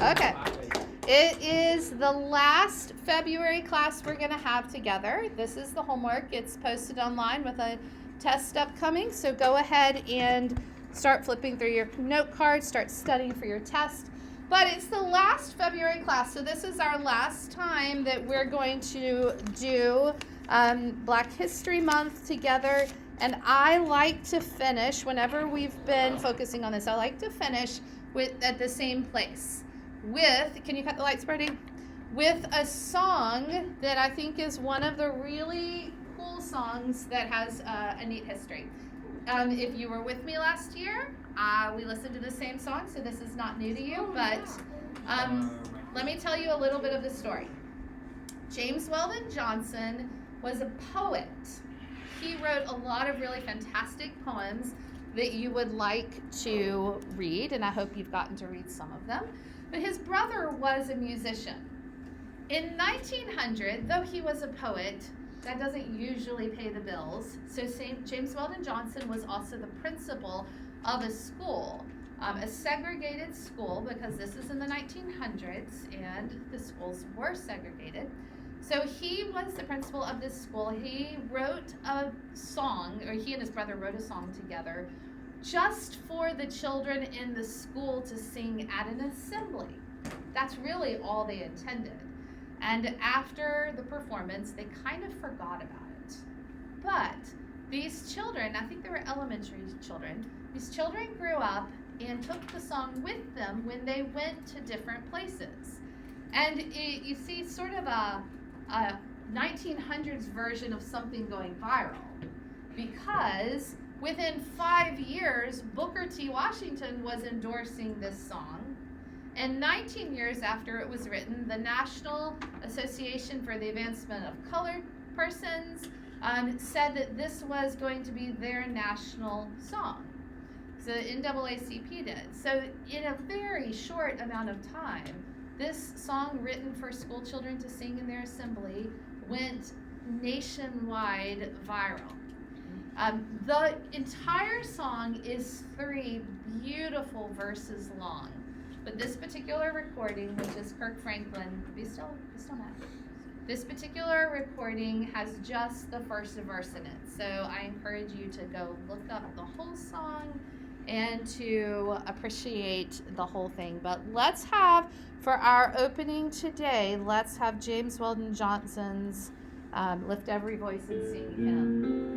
Okay. It is the last February class we're going to have together. This is the homework. It's posted online with a test upcoming. So go ahead and start flipping through your note cards, start studying for your test. But it's the last February class, so this is our last time that we're going to do Black History Month together. And I like to finish, whenever we've been focusing on this, I like to finish at the same place with, can you cut the lights, Brody? With a song that I think is one of the really cool songs that has a neat history. If you were with me last year, we listened to the same song, so this is not new to you, but let me tell you a little bit of the story. James Weldon Johnson was a poet. He wrote a lot of really fantastic poems that you would like to read, and I hope you've gotten to read some of them. But his brother was a musician. In 1900, though he was a poet, that doesn't usually pay the bills. So James Weldon Johnson was also the principal of a school, a segregated school, because this is in the 1900s and the schools were segregated. So he was the principal of this school. He wrote a song, or he and his brother wrote a song together, just for the children in the school to sing at an assembly. That's really all they intended. And after the performance, they kind of forgot about it. But these children, I think they were elementary children, these children grew up and took the song with them when they went to different places. And you see sort of a 1900s version of something going viral, because within 5 years, Booker T. Washington was endorsing this song. And 19 years after it was written, the National Association for the Advancement of Colored Persons said that this was going to be their national song. So the NAACP did. So in a very short amount of time, this song written for school children to sing in their assembly went nationwide viral. The entire song is 3 beautiful verses long. But this particular recording, which is Kirk Franklin, be still mad. This particular recording has just the first verse in it. So I encourage you to go look up the whole song and to appreciate the whole thing. But let's have, for our opening today, let's have James Weldon Johnson's Lift Every Voice and Sing Hymn.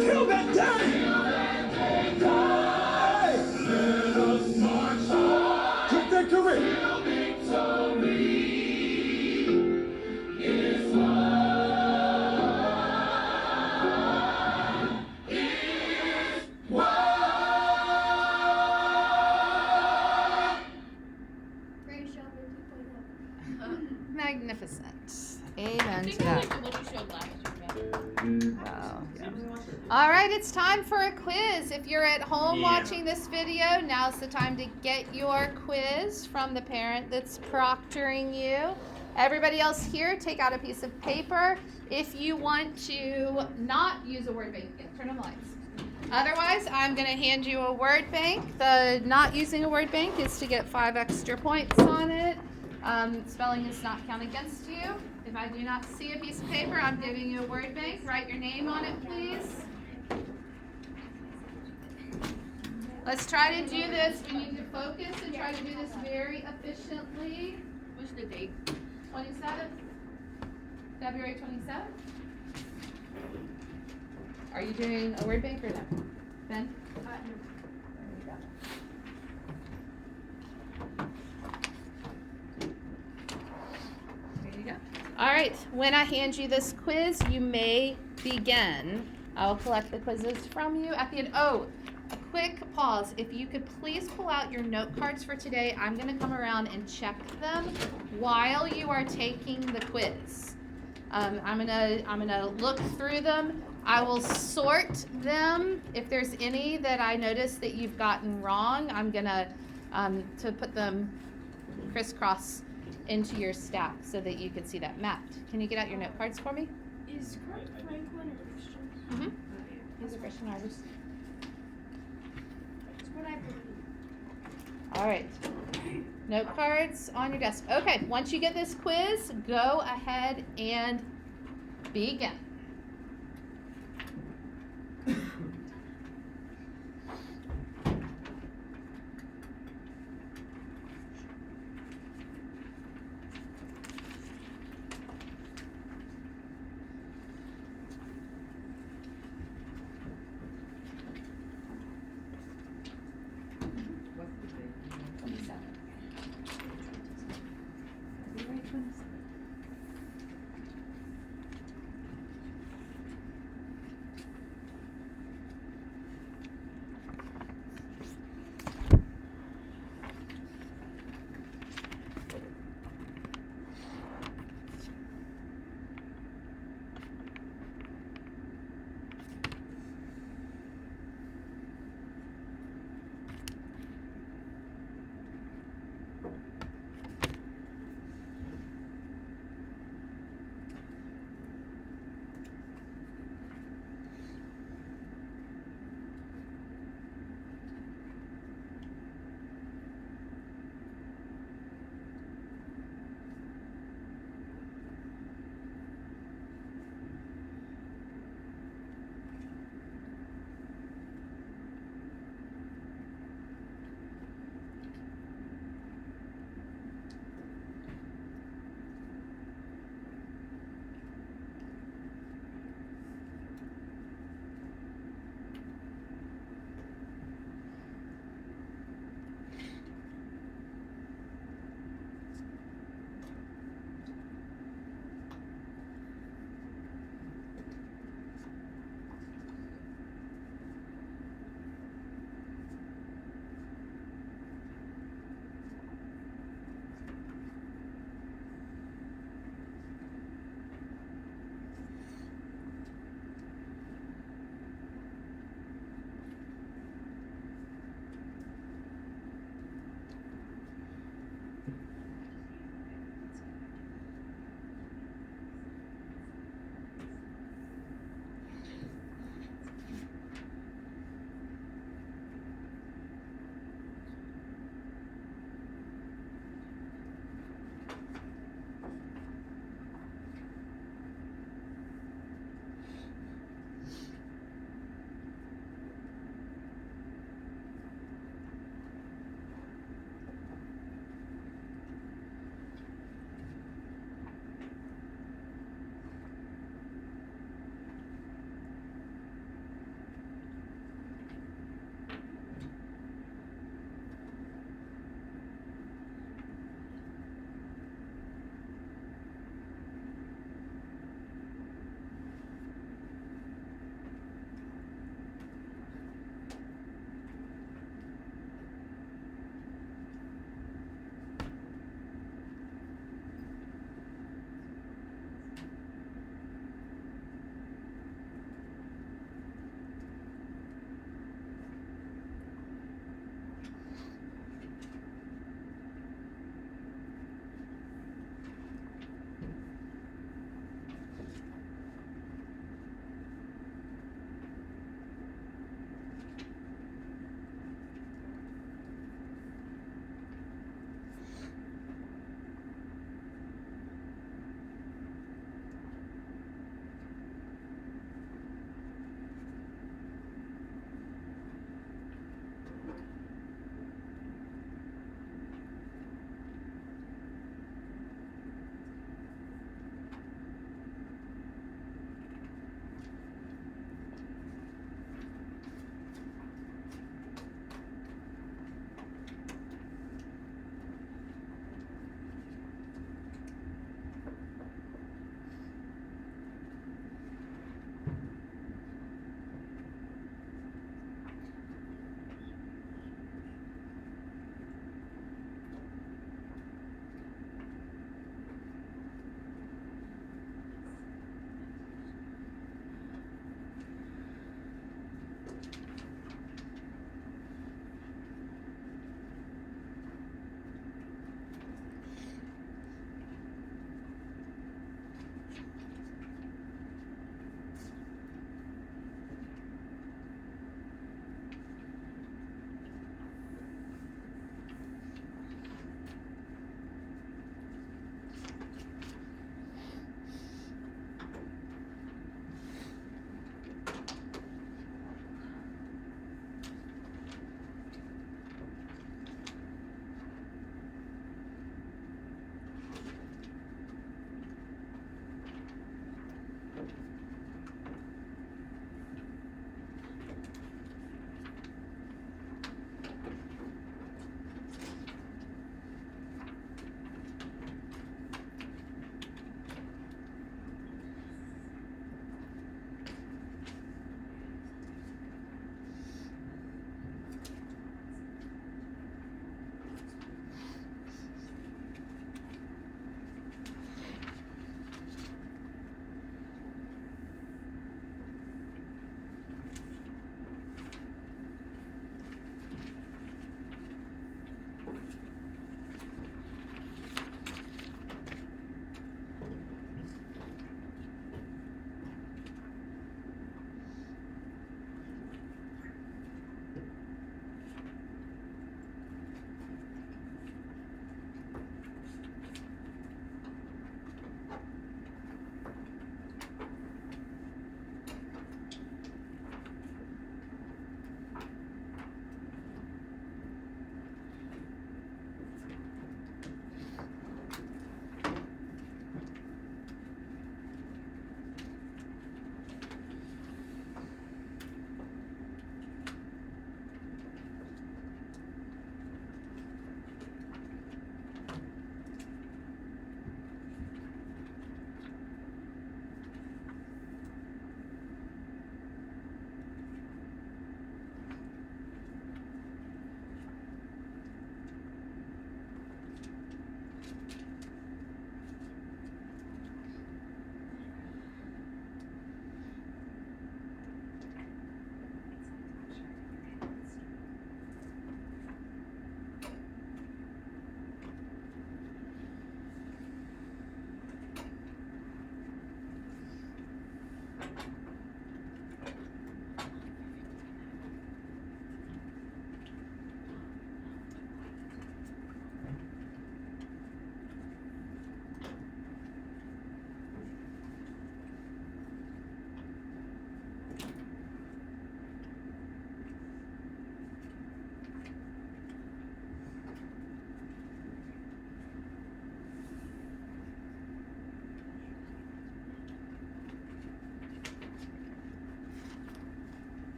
Till that day. right, it's time for a quiz. If you're at home watching this video, now's the time to get your quiz from the parent that's proctoring you. Everybody else here, take out a piece of paper. If you want to not use a word bank, turn on the lights. Otherwise, I'm going to hand you a word bank. The not using a word bank is to get 5 extra points on it. Spelling is not counted against you. If I do not see a piece of paper, I'm giving you a word bank. Write your name on it, please. Let's try to do this. We need to focus and try to do this very efficiently. What's the date? 27th? February 27th? Are you doing a word bank or no? Ben? No. There you go. All right, when I hand you this quiz, you may begin. I'll collect the quizzes from you at the end. Oh, a quick pause. If you could please pull out your note cards for today, I'm going to come around and check them while you are taking the quiz. I'm gonna look through them. I will sort them. If there's any that I notice that you've gotten wrong, I'm gonna to put them crisscross into your stack so that you can see that mapped. Can you get out your note cards for me? Is Kirk Franklin a Christian? Mm-hmm. He's a Christian artist. That's what I believe. All right. Note cards on your desk. Okay, once you get this quiz, go ahead and begin.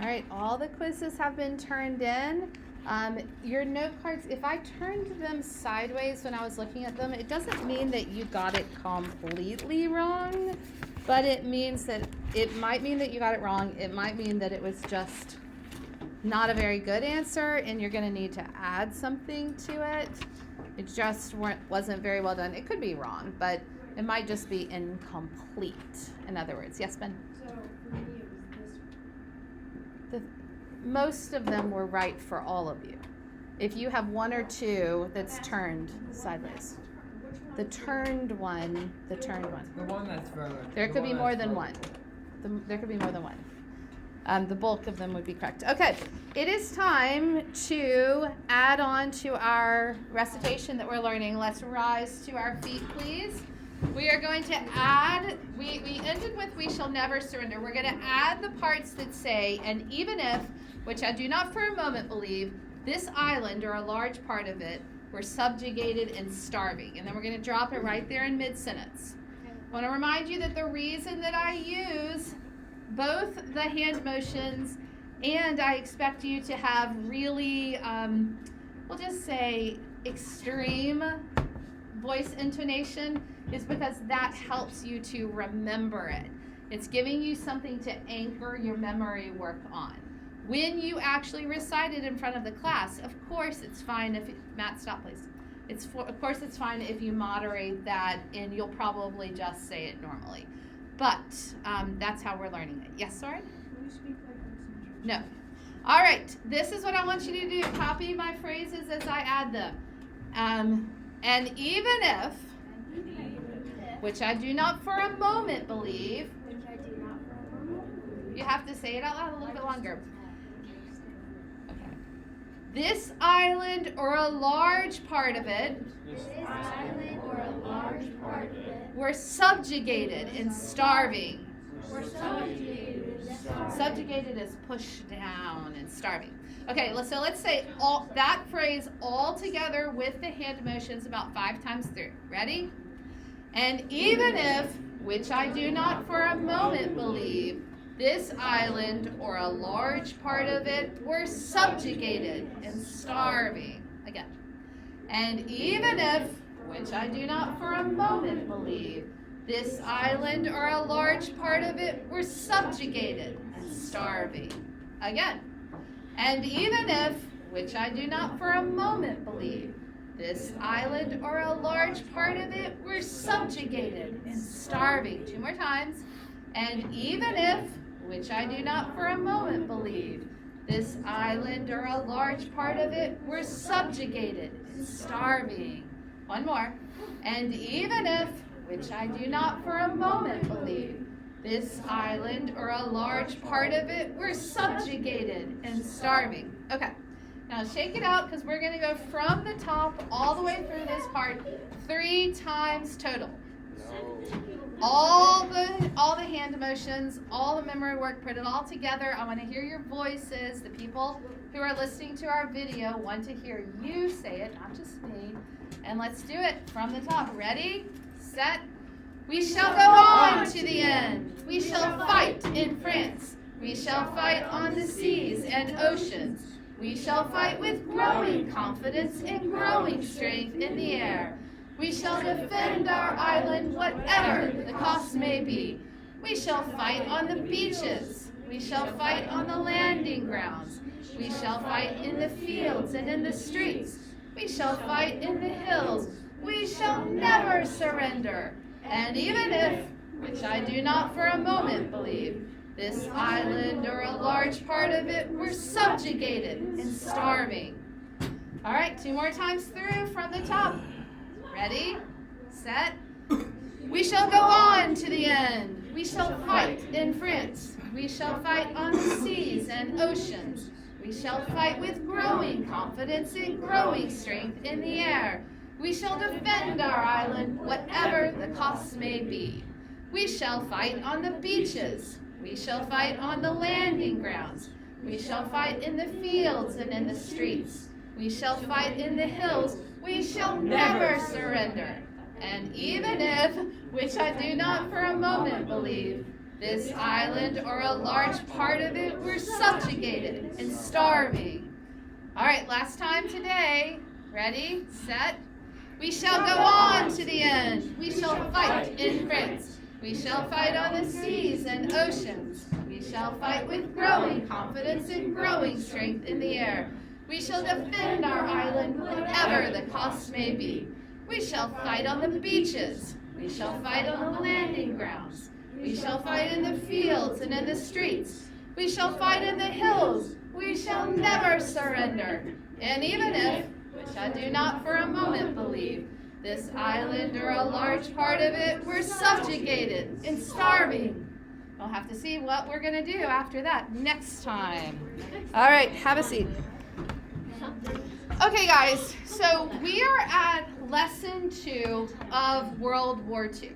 All right, all the quizzes have been turned in. Your note cards, if I turned them sideways when I was looking at them, it doesn't mean that you got it completely wrong, but it means that it might mean that you got it wrong. It might mean that it was just not a very good answer and you're going to need to add something to it. It just wasn't very well done. It could be wrong, but it might just be incomplete. In other words, yes, Ben? So for me, it was this one. Most of them were right for all of you. If you have one or two that's turned sideways. The turned one. The one that's further. There could be more than one. There could be more than one. The bulk of them would be correct. Okay, it is time to add on to our recitation that we're learning. Let's rise to our feet, please. We are going to add, we ended with we shall never surrender. We're going to add the parts that say, and even if, which I do not for a moment believe, this island or a large part of it were subjugated and starving. And then we're going to drop it right there in mid-sentence. I want to remind you that the reason that I use both the hand motions and I expect you to have really, we'll just say extreme voice intonation is because that helps you to remember it. It's giving you something to anchor your memory work on. When you actually recite it in front of the class, of course it's fine if, Matt, stop please. Of course it's fine if you moderate that and you'll probably just say it normally. But that's how we're learning it. Yes, sorry? Will you speak like this in church? No. All right, this is what I want you to do. Copy my phrases as I add them. And even if, which I do not for a moment believe, you have to say it out loud a little bit longer. Okay. This island or a large part of it were subjugated and starving. Subjugated is pushed down and starving. Okay, so let's say all that phrase all together with the hand motions about 5 times through. Ready? And even if, which I do not for a moment believe, this island or a large part of it were subjugated and starving. Again. And even if, which I do not for a moment believe, this island or a large part of it were subjugated and starving. Again. And even if, which I do not for a moment believe, this island or a large part of it were subjugated and starving. 2 more times. And even if, which I do not for a moment believe, this island or a large part of it were subjugated and starving. 1 more. And even if, which I do not for a moment believe, this island or a large part of it were subjugated and starving. Okay, now shake it out because we're going to go from the top all the way through this part 3 times total. All the hand motions, all the memory work, put it all together. I want to hear your voices. The people who are listening to our video want to hear you say it, not just me. And let's do it from the top. Ready, set. We shall go on to the end. We shall fight in France. We shall fight on the seas and oceans. We shall fight with growing confidence and growing strength in the air. We shall defend our island whatever the cost may be. We shall fight on the beaches. We shall fight on the landing grounds. We shall fight in the fields and in the streets. We shall fight in the hills. We shall never surrender. And even if, which I do not for a moment believe, this island or a large part of it were subjugated and starving. All right, 2 more times through from the top. Ready, set. We shall go on to the end. We shall fight in France. We shall fight on the seas and oceans. We shall fight with growing confidence and growing strength in the air. We shall defend our island, whatever the costs may be. We shall fight on the beaches. We shall fight on the landing grounds. We shall fight in the fields and in the streets. We shall fight in the hills. We shall never surrender. And even if, which I do not for a moment believe, This island, or a large part of it, were subjugated and starving. All right, last time today. Ready, set. We shall go on to the end. We shall fight in France. We shall fight on the seas and oceans. We shall fight with growing confidence and growing strength in the air. We shall defend our island, whatever the cost may be. We shall fight on the beaches. We shall fight on the landing grounds. We shall fight in the fields and in the streets. We shall fight in the hills. We shall never surrender. And even if, which I do not for a moment believe, this island or a large part of it were subjugated and starving. We'll have to see what we're going to do after that next time. All right, have a seat. Okay, guys, so we are at lesson 2 of World War II.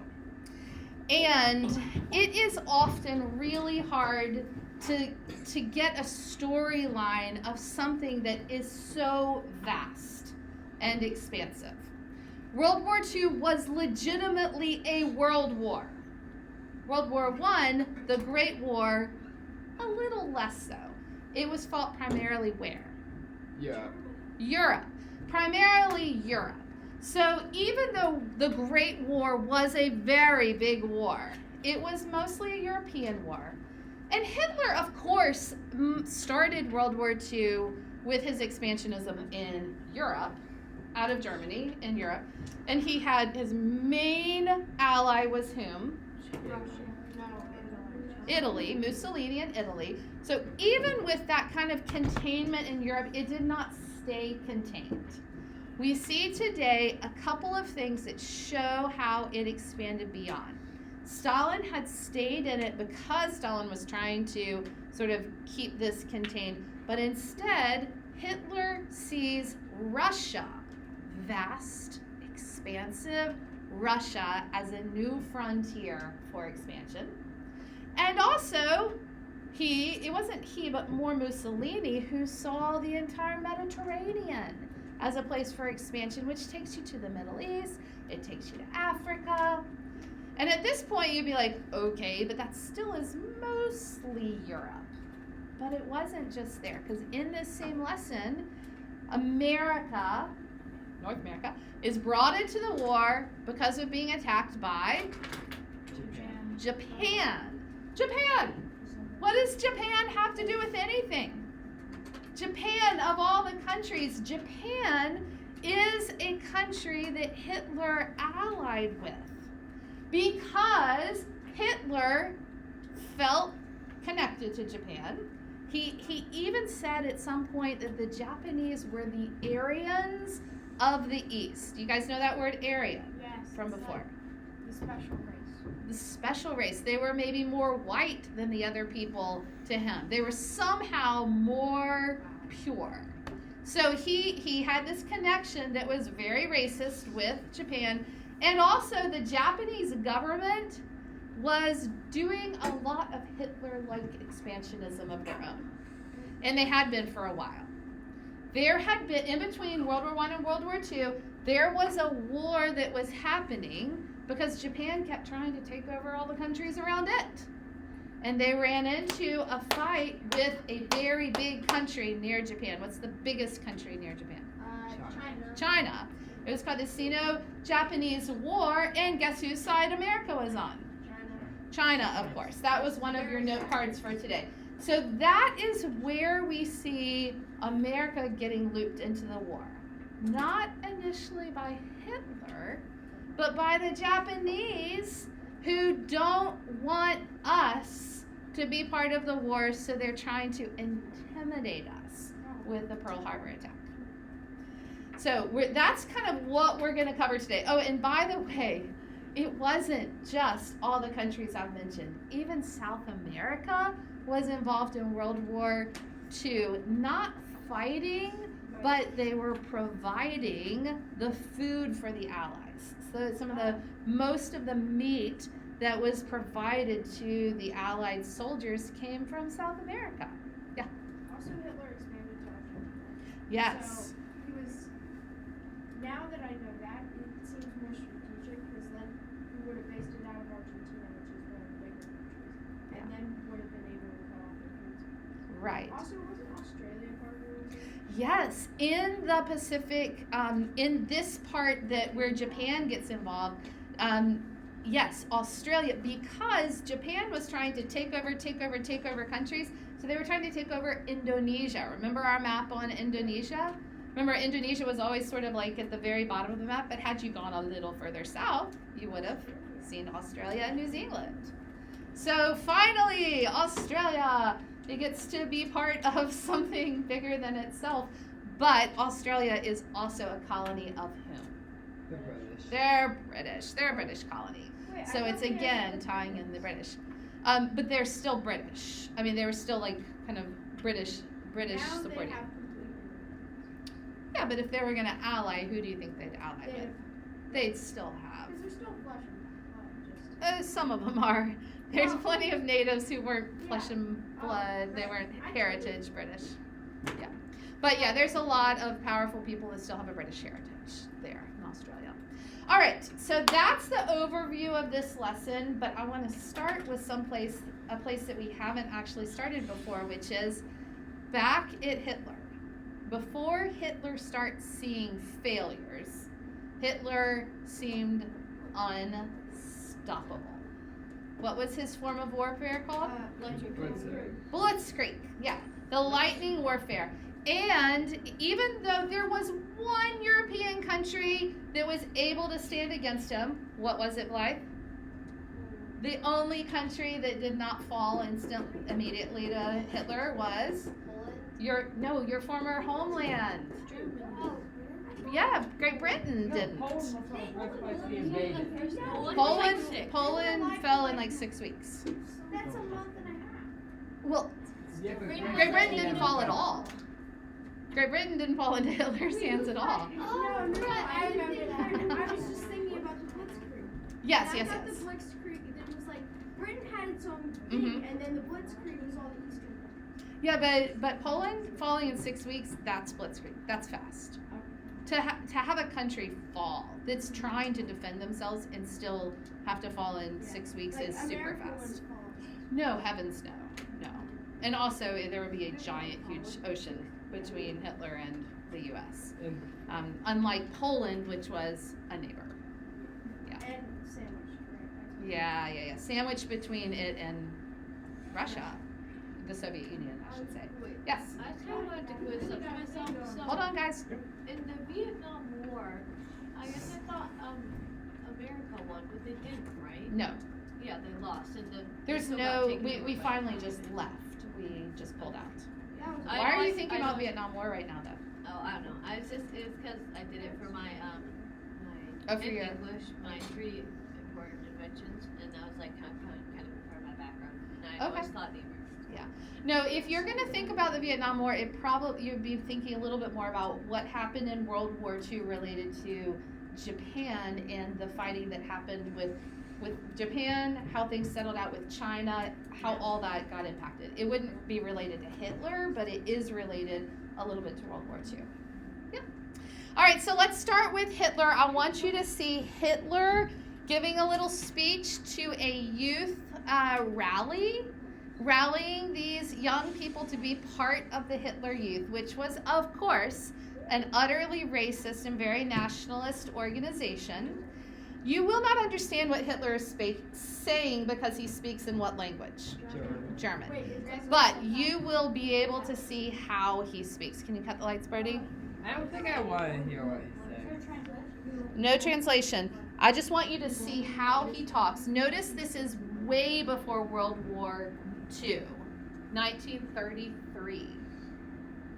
And it is often really hard to get a storyline of something that is so vast and expansive. World War II was legitimately a world war. World War I, the Great War, a little less so. It was fought primarily where? Europe. Primarily Europe. So even though the Great War was a very big war, it was mostly a European war. And Hitler, of course, started World War II with his expansionism in Europe, out of Germany, in Europe. And he had his main ally was whom? Italy, Mussolini and Italy. So even with that kind of containment in Europe, it did not stay contained. We see today a couple of things that show how it expanded beyond. Stalin had stayed in it because Stalin was trying to sort of keep this contained, but instead Hitler sees Russia, vast, expansive Russia, as a new frontier for expansion. And also, it wasn't he, but more Mussolini, who saw the entire Mediterranean as a place for expansion, which takes you to the Middle East, it takes you to Africa. And at this point, you'd be like, okay, but that still is mostly Europe. But it wasn't just there, because in this same lesson, America, North America, is brought into the war because of being attacked by Japan. Japan! What does Japan have to do with anything? Japan, of all the countries, Japan is a country that Hitler allied with because Hitler felt connected to Japan. He even said at some point that the Japanese were the Aryans of the East. You guys know that word Aryan? Yes. From before? Like the special race. The special race. They were maybe more white than the other people to him. They were somehow more pure. So he had this connection that was very racist with Japan. And also the Japanese government was doing a lot of Hitler-like expansionism of their own. And they had been for a while. There had been, in between World War I and World War II, there was a war that was happening because Japan kept trying to take over all the countries around it. And they ran into a fight with a very big country near Japan. What's the biggest country near Japan? China. It was called the Sino-Japanese War, and guess whose side America was on? China, of course. That was one of your note cards for today. So that is where we see America getting looped into the war. Not initially by Hitler, but by the Japanese, who don't want us to be part of the war, so they're trying to intimidate us with the Pearl Harbor attack. So that's kind of what we're going to cover today. Oh, and by the way, it wasn't just all the countries I've mentioned. Even South America was involved in World War II, not fighting, but they were providing the food for the Allies. So most of the meat that was provided to the Allied soldiers came from South America. Yeah. Also, Hitler expanded to Argentina. Yes. So he was. Now that I know that, it seems more strategic because then we would have based it out of Argentina, which is one of the bigger countries. Right. Also, wasn't Australia part of the reserve? Yes, in the Pacific, in this part that where Japan gets involved, yes, Australia, because Japan was trying to take over countries. So they were trying to take over Indonesia. Remember our map on Indonesia? Remember, Indonesia was always sort of like at the very bottom of the map, but had you gone a little further south, you would have seen Australia and New Zealand. So finally, Australia, it gets to be part of something bigger than itself. But Australia is also a colony of whom? The British. They're British. They're a British colony. Wait, I So thought it's they had again British tying in the independence. British. But they're still British. I mean, they were still like kind of British Now they supporting. have complete independence. Yeah, but if they were going to ally, who do you think they'd ally They with? They'd still have. Because they're still flesh and blood, just. Some of them are. There's Well, plenty of natives who weren't flesh yeah. and blood. They right. weren't I heritage British. Yeah. But yeah, there's a lot of powerful people that still have a British heritage there in Australia. All right, so that's the overview of this lesson, but I want to start with a place that we haven't actually started before, which is back at Hitler. Before Hitler starts seeing failures, Hitler seemed unstoppable. What was his form of warfare called? Blitzkrieg. Yeah, the lightning warfare. And even though there was one European country that was able to stand against him, what was it, Blythe? The only country that did not fall immediately to Hitler was your former homeland. Yeah, Great Britain didn't. Poland was not the first place to be invaded. Poland fell in like 6 weeks. That's a month and a half. Well, Yeah, but Great Britain didn't fall at all. Great Britain didn't fall into Hitler's hands at all. No, I remember that. I was just thinking about the Blitzkrieg. Yes, I yes, thought yes. the Blitzkrieg, it was like, Britain had its own thing, Mhm. and then the Blitzkrieg was all the Eastern countries. Yeah, but Poland falling in 6 weeks, that's blitzkrieg. That's fast. To have a country fall that's trying to defend themselves and still have to fall in 6 weeks Like, is super America fast. wouldn't fall. No, heavens no. And also there would be a giant, huge ocean between Hitler and the U.S. And Unlike Poland, which was a neighbor. And sandwiched, right? Yeah. Sandwiched between it and Russia, the Soviet Union, I should say. Wait, Yes. I kind of wanted to quiz up myself. So Hold on, guys. in the Vietnam War, I guess I thought America won, but they didn't, right? No. Yeah, they lost. And the There's they still no. got taken We over by finally Japan. just left. We just pulled out. That was I Why are know you it's- thinking I about know- Vietnam War right now, though? Oh, I don't know. It's because I did it for my Oh, my for your- English, my 3 important inventions, and that was like kind of part of my background. And I Okay. always thought the Americans. No, if you're going to think about the Vietnam War, you'd be thinking a little bit more about what happened in World War II related to Japan and the fighting that happened with Japan, how things settled out with China, how all that got impacted. It wouldn't be related to Hitler, but it is related a little bit to World War II. Yeah. All right, so let's start with Hitler. I want you to see Hitler giving a little speech to a youth rallying these young people to be part of the Hitler Youth, which was, of course, an utterly racist and very nationalist organization. You will not understand what Hitler is saying because he speaks in what language? German. Wait, is that But you will be able to see how he speaks. Can you cut the lights, Brody? I don't think I want to hear what he's saying. No translation. I just want you to see how he talks. Notice this is way before World War II, 1933.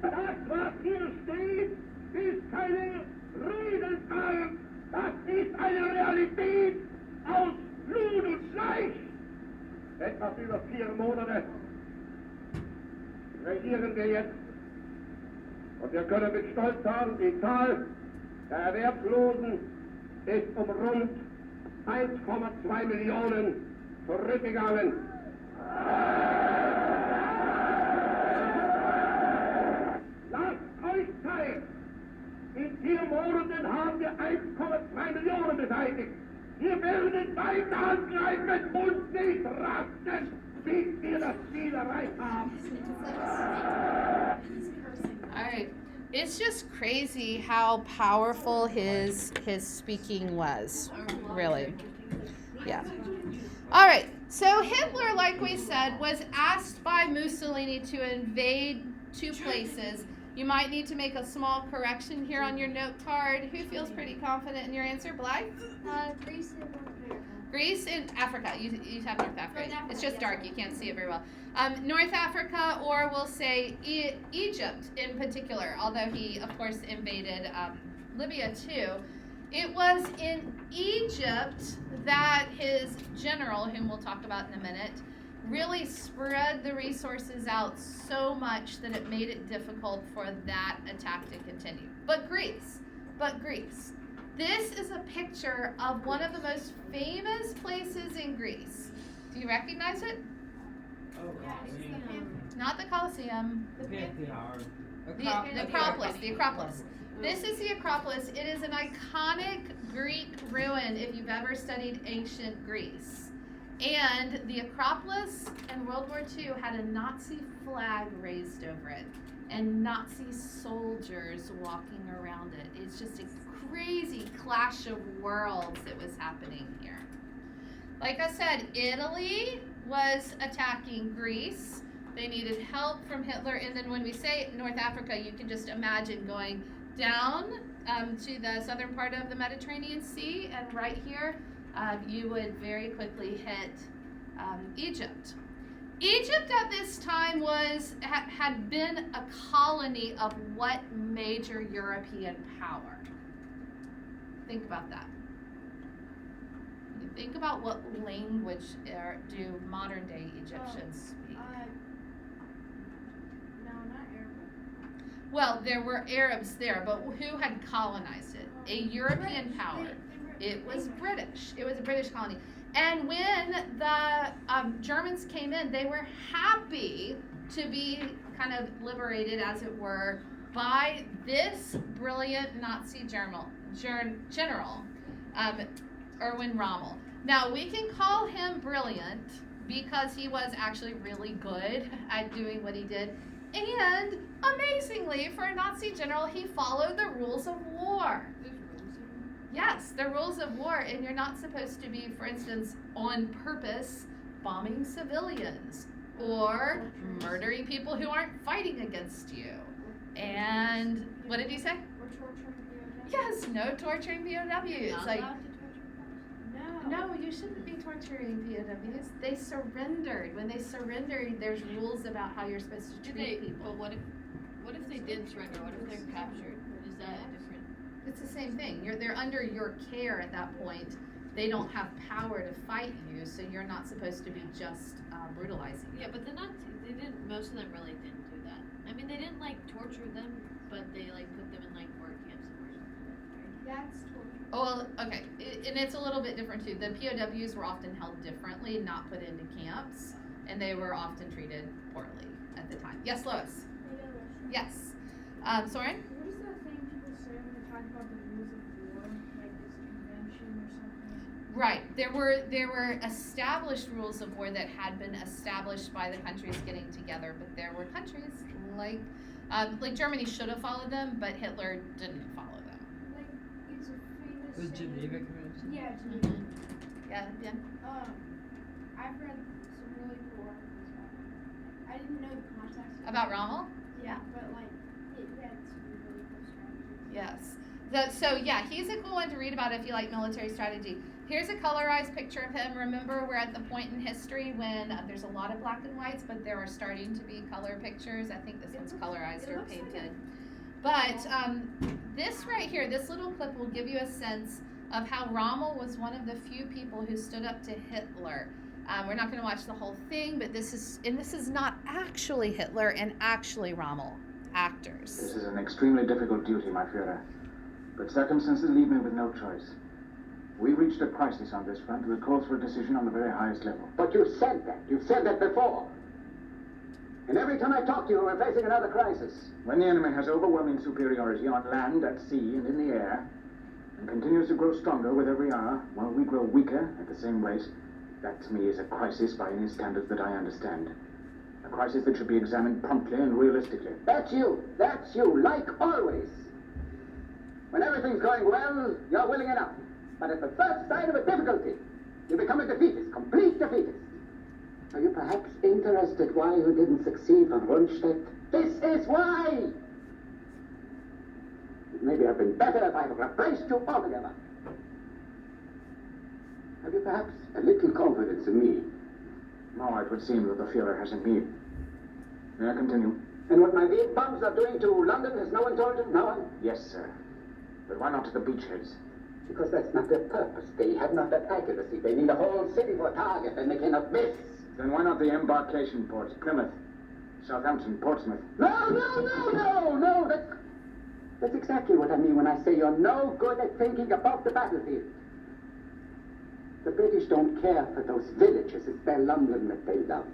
Das, was hier steht, ist keine Redensart. Das ist eine Realität aus Blut und Fleisch. Etwas über 4 Monate regieren wir jetzt. Und wir können mit Stolz sagen, die Zahl der Erwerbslosen ist um rund 1,2 Millionen zurückgegangen. Lasst euch Zeit! In 4 Monaten haben wir 1,2 Millionen beseitigt. Wir werden weiter angreifen und nicht rasten. bis wir das Ziel erreicht haben. All right. It's just crazy how powerful his speaking was. Really. Yeah. All right. So Hitler, like we said, was asked by Mussolini to invade 2 places. You might need to make a small correction here on your note card. Who feels pretty confident in your answer? Blythe? Greece and North America. Greece and Africa. You have North Africa. North Africa, It's just yes. dark. You can't see it very well. North Africa, or we'll say Egypt in particular, although he, of course, invaded Libya too. It was in Egypt that his general, whom we'll talk about in a minute, really spread the resources out so much that it made it difficult for that attack to continue. But Greece. This is a picture of one of the most famous places in Greece. Do you recognize it? Oh, Yeah, it's the Pantheon. Not the Colosseum. the Pantheon. The Acropolis. The Acropolis. This is the Acropolis. It is an iconic Greek ruin if you've ever studied ancient Greece. And the Acropolis in World War II had a Nazi flag raised over it and Nazi soldiers walking around it. It's just a crazy clash of worlds that was happening here. Like I said, Italy was attacking Greece. They needed help from Hitler. And then when we say North Africa, you can just imagine going down to the southern part of the Mediterranean Sea. And right here, you would very quickly hit Egypt. Egypt at this time had been a colony of what major European power? Think about that. Think about what language do modern day Egyptians speak. No, not Arabic. Well, there were Arabs there, but who had colonized it? A European power. It was British. It was a British colony. And when the Germans came in, they were happy to be kind of liberated, as it were, by this brilliant Nazi general, Erwin Rommel. Now, we can call him brilliant because he was actually really good at doing what he did. And amazingly, for a Nazi general, he followed the rules of war. Yes, the rules of war, and you're not supposed to be, for instance, on purpose bombing civilians or murdering people who aren't fighting against you. And what did he say? Or torturing POWs. Yes, no torturing POWs. Not Like, allowed to torture No. no, you shouldn't be torturing POWs. They surrendered. When they surrendered, there's rules about how you're supposed to Did treat they? people. But what if they didn't surrender? What if they're captured? Is that a different? It's the same thing. They're under your care at that point. They don't have power to fight you, so you're not supposed to be just brutalizing. Yeah, but they're not. They didn't. Most of them really didn't do that. I mean, they didn't like torture them, but they like put them in like work camps or something. That's torture. Oh, well, okay. And it's a little bit different too. The POWs were often held differently, not put into camps, and they were often treated poorly at the time. Yes, Lois. Yes. Soren? What is that thing people say when they talk about the rules of war? Like this convention or something? Right. There were established rules of war that had been established by the countries getting together, but there were countries like Germany should have followed them, but Hitler didn't follow them. Like, it's a famous The saying- Geneva Convention? Yeah, Geneva. Yeah, yeah. I've read some really cool articles about it. I didn't know the context. of About it. Rommel? Yeah, but like, it had some really cool strategies. Yes. So yeah, he's a cool one to read about if you like military strategy. Here's a colorized picture of him. Remember, we're at the point in history when there's a lot of black and whites, but there are starting to be color pictures. I think this one's colorized or painted. But this right here, this little clip will give you a sense of how Rommel was one of the few people who stood up to Hitler. We're not going to watch the whole thing, but this is not actually Hitler and actually Rommel, actors. This is an extremely difficult duty, my Führer. But circumstances leave me with no choice. We've reached a crisis on this front that calls for a decision on the very highest level. But you said that. You've said that before. And every time I talk to you, we're facing another crisis. When the enemy has overwhelming superiority on land, at sea, and in the air, and continues to grow stronger with every hour, while we grow weaker at the same rate, That to me is a crisis by any standards that I understand. A crisis that should be examined promptly and realistically. That's you, like always. When everything's going well, you're willing enough. But at the first sign of a difficulty, you become a defeatist, complete defeatist. Are you perhaps interested why you didn't succeed on Rundstedt? This is why! It maybe have been better if I had replaced you altogether. Have you perhaps a little confidence in me? No, it would seem that the Führer has in me. May I continue? And what my big bombs are doing to London, has no one told you? No one? Yes, sir. But why not to the beachheads? Because that's not their purpose. They have not that accuracy. They need a whole city for a target, and they cannot miss. Then why not the embarkation ports? Plymouth, Southampton, Portsmouth. No, that's exactly what I mean when I say you're no good at thinking above the battlefield. The British don't care for those villages. It's their London that they love.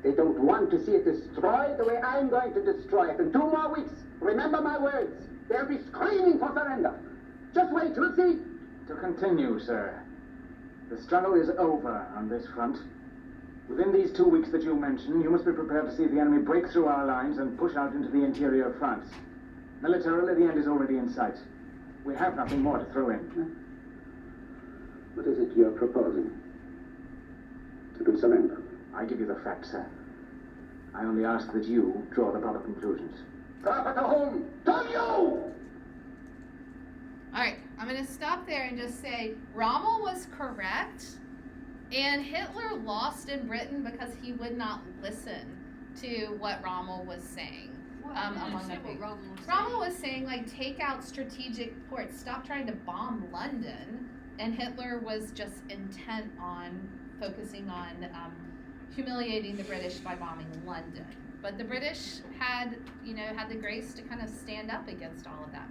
They don't want to see it destroyed the way I'm going to destroy it. In 2 more weeks, remember my words, they'll be screaming for surrender. Just wait, you'll see. To continue, sir. The struggle is over on this front. Within these 2 weeks that you mentioned, you must be prepared to see the enemy break through our lines and push out into the interior of France. Militarily, the end is already in sight. We have nothing more to throw in. What is it you're proposing? To surrender? I give you the facts, sir. I only ask that you draw the proper conclusions. Carpenter home, to you! All right, I'm going to stop there and just say Rommel was correct, and Hitler lost in Britain because he would not listen to what Rommel was saying. Rommel was saying, like, take out strategic ports, stop trying to bomb London, and Hitler was just intent on focusing on humiliating the British by bombing London. But the British had the grace to kind of stand up against all of that.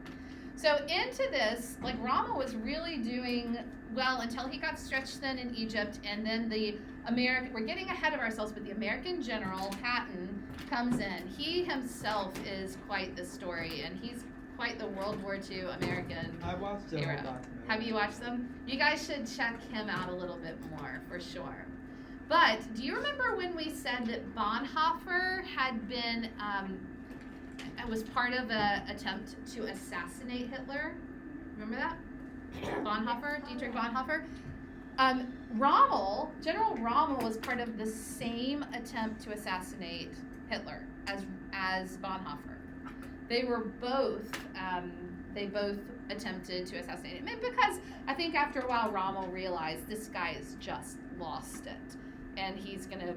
So into this, like, Rommel was really doing well until he got stretched thin in Egypt, and then we're getting ahead of ourselves, but the American general, Patton, comes in. He himself is quite the story, and he's quite the World War II American I watched the hero. documentary. Have you watched them? You guys should check him out a little bit more, for sure. But do you remember when we said that Bonhoeffer had been, was part of an attempt to assassinate Hitler? Remember that? Dietrich Bonhoeffer? General Rommel was part of the same attempt to assassinate Hitler as Bonhoeffer. They were both, they both attempted to assassinate him. And because I think after a while Rommel realized this guy has just lost it. And he's going to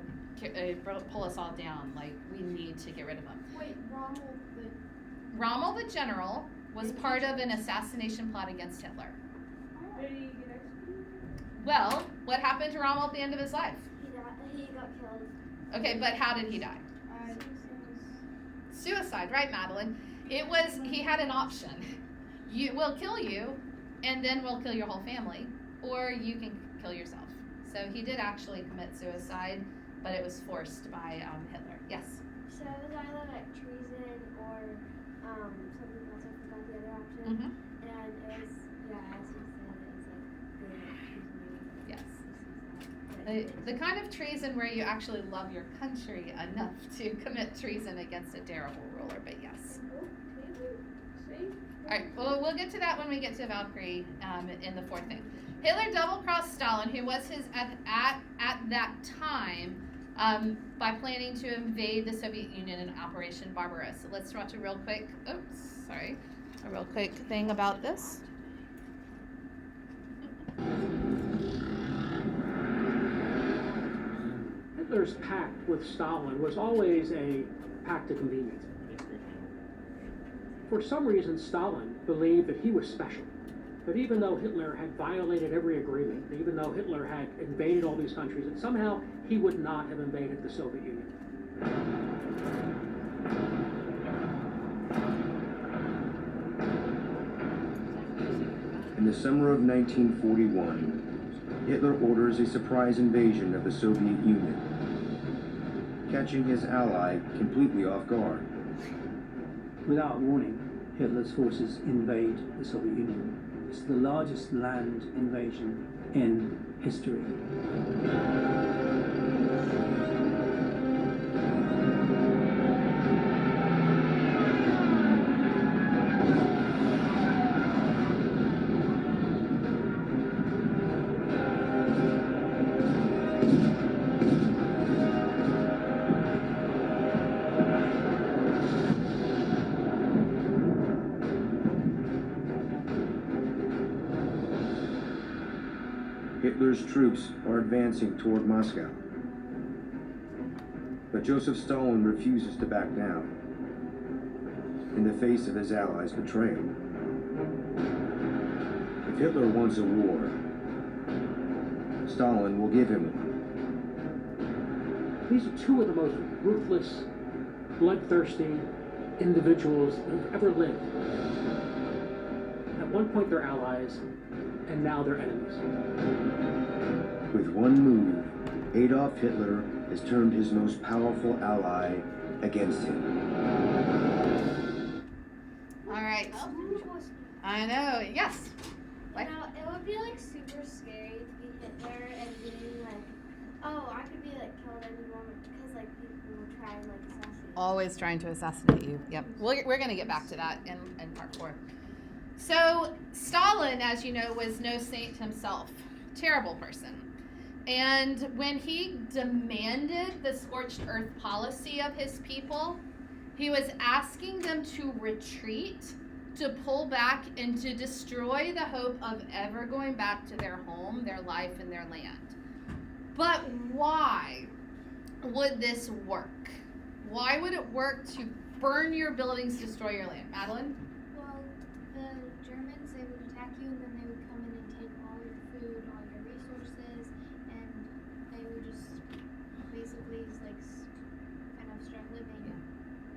pull us all down. Like, we need to get rid of him. Wait, Rommel the general was part of an assassination plot against Hitler. Did he get executed? Well, what happened to Rommel at the end of his life? He got killed. Okay, but how did he die? Suicide, right, Madeline? He had an option. We'll kill you, and then we'll kill your whole family, or you can kill yourself. So he did actually commit suicide, but it was forced by Hitler. Yes? So it was either like treason or something else. I forgot the other option. Mm-hmm. And it was, as you said, it was like the Yes. The kind of treason where you actually love your country enough to commit treason against a terrible ruler, but yes. All right, well, we'll get to that when we get to Valkyrie in the fourth thing. Hitler double-crossed Stalin, who was his at that time, by planning to invade the Soviet Union in Operation Barbarossa. Let's watch a real quick thing about this. Hitler's pact with Stalin was always a pact of convenience. For some reason, Stalin believed that he was special. That even though Hitler had violated every agreement, even though Hitler had invaded all these countries, that somehow he would not have invaded the Soviet Union. In the summer of 1941, Hitler orders a surprise invasion of the Soviet Union, catching his ally completely off guard. Without warning, Hitler's forces invade the Soviet Union. It's the largest land invasion in history. Hitler's troops are advancing toward Moscow. But Joseph Stalin refuses to back down in the face of his allies' betrayal. If Hitler wants a war, Stalin will give him one. These are two of the most ruthless, bloodthirsty individuals who've ever lived. At one point they're allies, and now they're enemies. With one move, Adolf Hitler has turned his most powerful ally against him. All right. Oh, I know. Yes. You know, it would be like super scary to be Hitler and being like, oh, I could be like killed any moment because like people will try and like assassinate. Always trying to assassinate you. Yep. We're going to get back to that in part 4. So Stalin, as you know, was no saint himself. Terrible person. And when he demanded the scorched earth policy of his people, he was asking them to retreat, to pull back, and to destroy the hope of ever going back to their home, their life, and their land. But why would this work? Why would it work to burn your buildings, destroy your land? Madeline? Well, the Germans, they would attack you and then they would come in and take all your food, all your resources, and they would just basically like kind of start living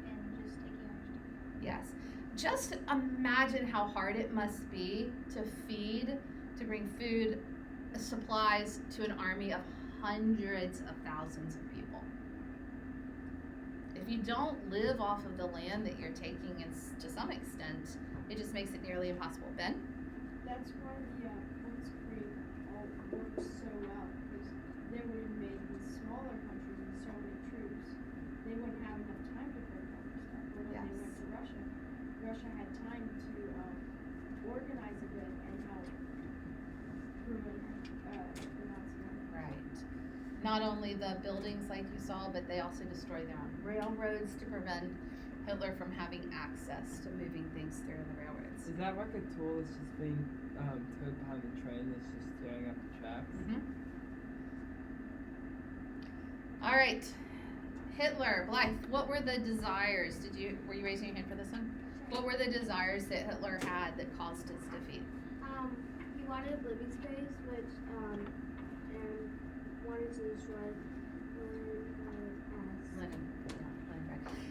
and just taking our stuff. Yes. Just imagine how hard it must be to feed, to bring food, supplies to an army of hundreds of thousands of people. If you don't live off of the land that you're taking, it's, to some extent, it just makes it nearly impossible. Ben? That's why the Blitzkrieg all works so well, because they would invade these smaller countries with so many troops. They wouldn't have enough time to break all their stuff. But when they went to Russia, Russia had time to organize a bit and help ruin the Nazi army. Right. Not only the buildings like you saw, but they also destroyed their own railroads to prevent Hitler from having access to moving things through the railroads. Is that like a tool that's just being towed behind the train that's just tearing up the tracks? Mm-hmm. All right. Hitler, Blythe, what were the desires? Were you raising your hand for this one? What were the desires that Hitler had that caused his defeat? He wanted living space, which and wanted to destroy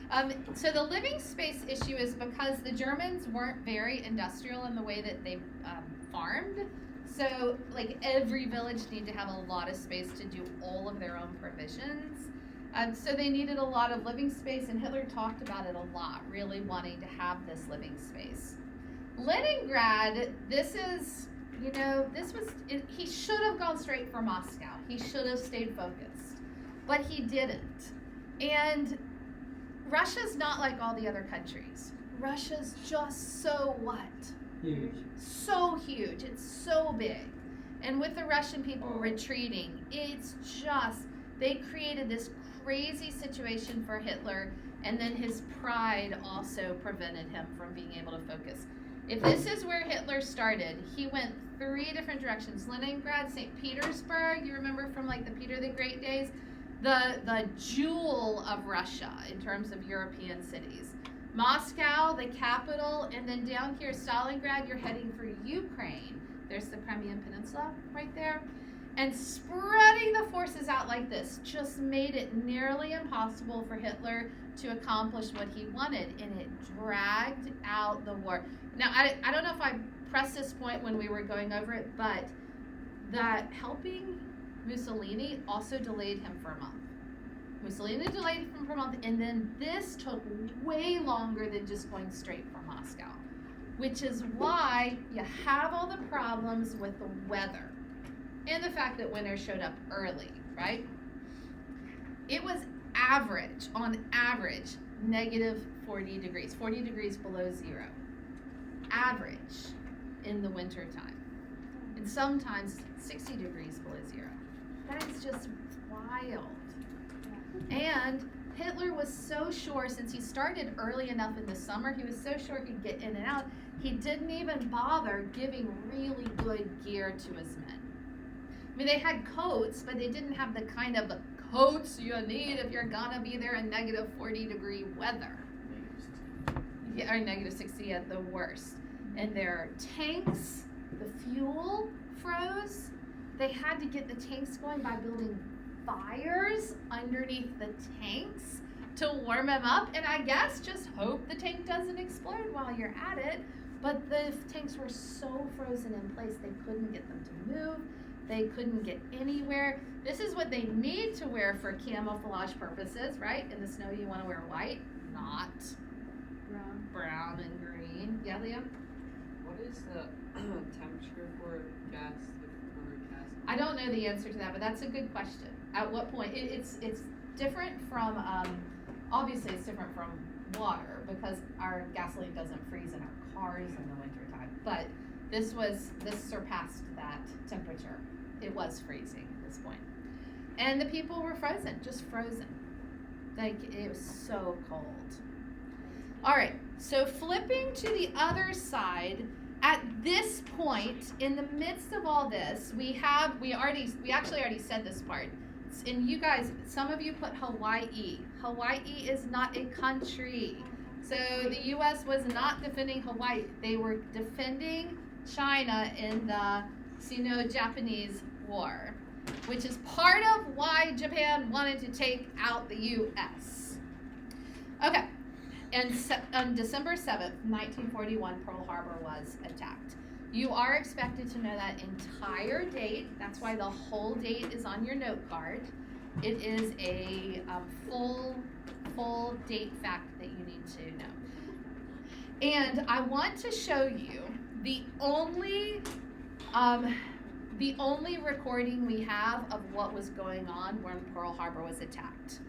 Leningrad. So the living space issue is because the Germans weren't very industrial in the way that they farmed. So like every village needed to have a lot of space to do all of their own provisions. So they needed a lot of living space, and Hitler talked about it a lot, really wanting to have this living space. Leningrad, he should have gone straight for Moscow. He should have stayed focused, but he didn't. And Russia's not like all the other countries. Russia's just so what? Huge. So huge. It's so big. And with the Russian people retreating, they created this crazy situation for Hitler, and then his pride also prevented him from being able to focus. If this is where Hitler started, he went 3 different directions. Leningrad, St. Petersburg, you remember from like the Peter the Great days? The jewel of Russia in terms of European cities. Moscow, the capital, and then down here, Stalingrad, you're heading for Ukraine. There's the Crimean Peninsula right there. And spreading the forces out like this just made it nearly impossible for Hitler to accomplish what he wanted, and it dragged out the war. Now, I don't know if I pressed this point when we were going over it, but that helping Mussolini also delayed him for a month. Mussolini delayed him for a month, and then this took way longer than just going straight for Moscow, which is why you have all the problems with the weather. And the fact that winter showed up early, right? It was on average, negative 40 degrees, 40 degrees below zero. Average in the winter time. And sometimes 60 degrees below zero. That is just wild. And Hitler was so sure, since he started early enough in the summer, he was so sure he'd get in and out, he didn't even bother giving really good gear to his men. I mean, they had coats, but they didn't have the kind of coats you need if you're gonna be there in negative 40-degree weather. Yeah, or negative 60 at the worst. And their tanks, the fuel froze. They had to get the tanks going by building fires underneath the tanks to warm them up. And I guess just hope the tank doesn't explode while you're at it. But the tanks were so frozen in place, they couldn't get them to move. They couldn't get anywhere. This is what they need to wear for camouflage purposes, right? In the snow, you want to wear white, not brown and green. Yeah, Liam? What is the temperature for gas? I don't know the answer to that, but that's a good question. At what point? It's different from, obviously it's different from water because our gasoline doesn't freeze in our cars in the wintertime. But this surpassed that temperature. It was freezing at this point. And the people were frozen, just frozen. Like, it was so cold. All right, so flipping to the other side, at this point, in the midst of all this, we actually already said this part. And you guys, some of you put Hawaii. Hawaii is not a country. So the U.S. was not defending Hawaii. They were defending China in the Sino-Japanese War, which is part of why Japan wanted to take out the U.S. Okay, and on December 7th, 1941, Pearl Harbor was attacked. You are expected to know that entire date. That's why the whole date is on your note card. It is a full date fact that you need to know. And I want to show you the only recording we have of what was going on when Pearl Harbor was attacked.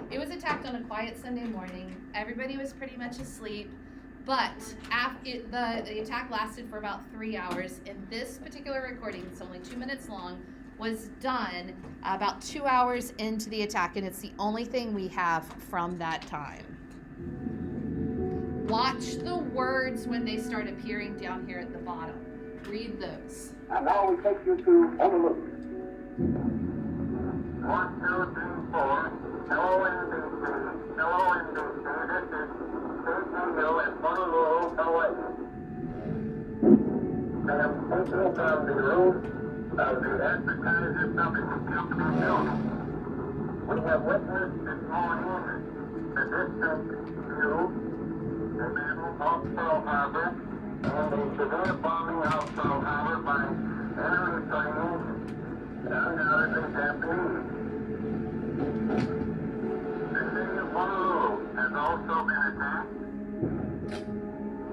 It was attacked on a quiet Sunday morning. Everybody was pretty much asleep, but the attack lasted for about 3 hours. And this particular recording, it's only 2 minutes long, was done about 2 hours into the attack, and it's the only thing we have from that time. Watch the words when they start appearing down here at the bottom. Read those. And now we take you to Honolulu. 1, 2, 3, 4. Hello, NBC. Hello, NBC. This is Stacey Hill in Honolulu, Hawaii. They have taken from the roof of the advertiser publishing company building. We have witnessed this morning the distant view, the battle of Pearl Harbor, and the severe bombing of Pearl Harbor by enemy planes, undoubtedly Japanese. The city of Honolulu has also been attacked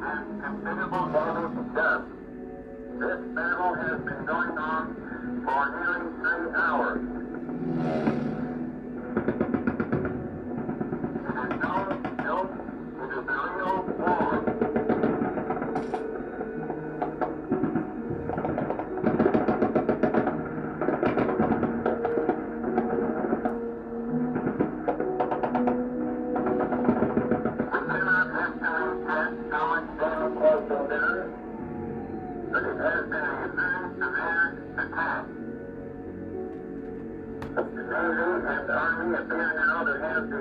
and considerable damage done. This battle has been going on for nearly 3 hours. It is known still it is a real war. But it has been a very severe attack. The Navy and the Army appear now to have the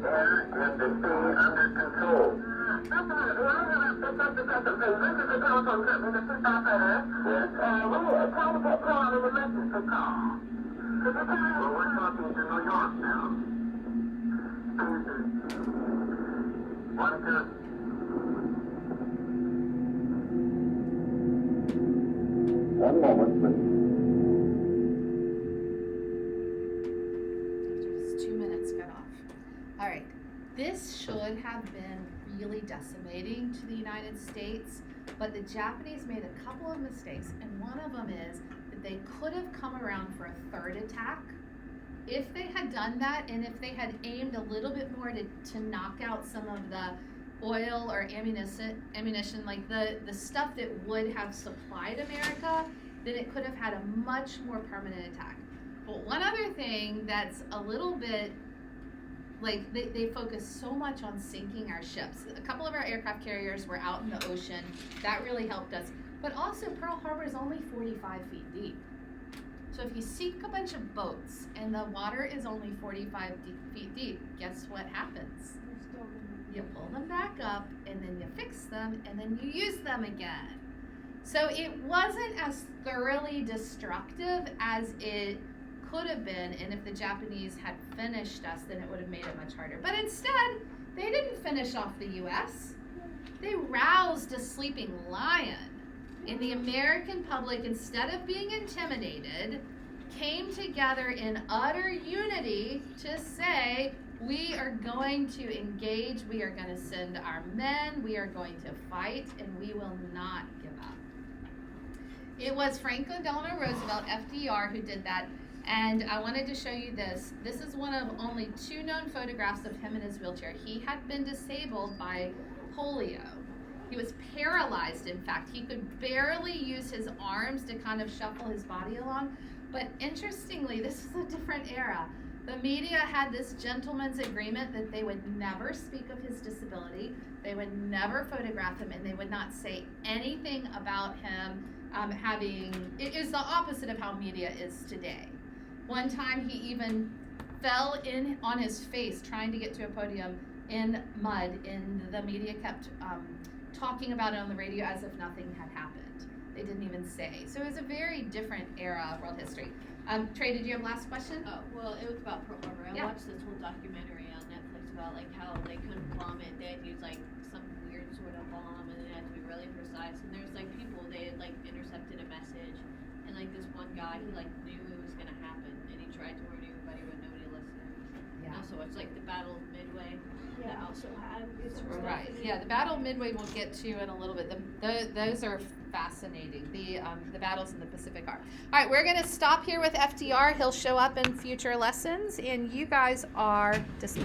air and the sea under control. Yes. We are trying to get through on an emergency call. Well, we're talking to New York now. 1, 2. One moment, please. After just 2 minutes got off. All right. This should have been really decimating to the United States, but the Japanese made a couple of mistakes, and one of them is that they could have come around for a third attack. If they had done that, and if they had aimed a little bit more to knock out some of the oil or ammunition, like the stuff that would have supplied America, then it could have had a much more permanent attack. But one other thing that's a little bit, like they focus so much on sinking our ships. A couple of our aircraft carriers were out in the ocean. That really helped us. But also Pearl Harbor is only 45 feet deep. So if you sink a bunch of boats and the water is only 45 feet deep, guess what happens? They're still gonna You pull them back up, and then you fix them, and then you use them again. So it wasn't as thoroughly destructive as it could have been, and if the Japanese had finished us, then it would have made it much harder. But instead, they didn't finish off the U.S. They roused a sleeping lion. And the American public, instead of being intimidated, came together in utter unity to say, we are going to engage, we are going to send our men, we are going to fight, and we will not give up. It was Franklin Delano Roosevelt, FDR, who did that. And I wanted to show you this. This is one of only 2 known photographs of him in his wheelchair. He had been disabled by polio. He was paralyzed, in fact. He could barely use his arms to kind of shuffle his body along. But interestingly, this is a different era. The media had this gentleman's agreement that they would never speak of his disability, they would never photograph him, and they would not say anything about him it is the opposite of how media is today. One time he even fell in on his face trying to get to a podium in mud, and the media kept talking about it on the radio as if nothing had happened. They didn't even say. So it was a very different era of world history. Trey, did you have a last question? Oh, well, it was about Pearl Harbor. I Yeah. watched this whole documentary on Netflix about like how they couldn't bomb it. They had to use like some weird sort of bomb, and it had to be really precise. And there's like people, they had like intercepted a message, and like this one guy, he like knew it was gonna happen, and he tried to warn everybody, but nobody listened. Yeah. Also, it's like the Battle of Midway. Yeah, also had it's Right. Yeah, the Battle of Midway we'll get to in a little bit. Those are fascinating. The battles in the Pacific are. All right, we're going to stop here with FDR. He'll show up in future lessons, and you guys are dismissed.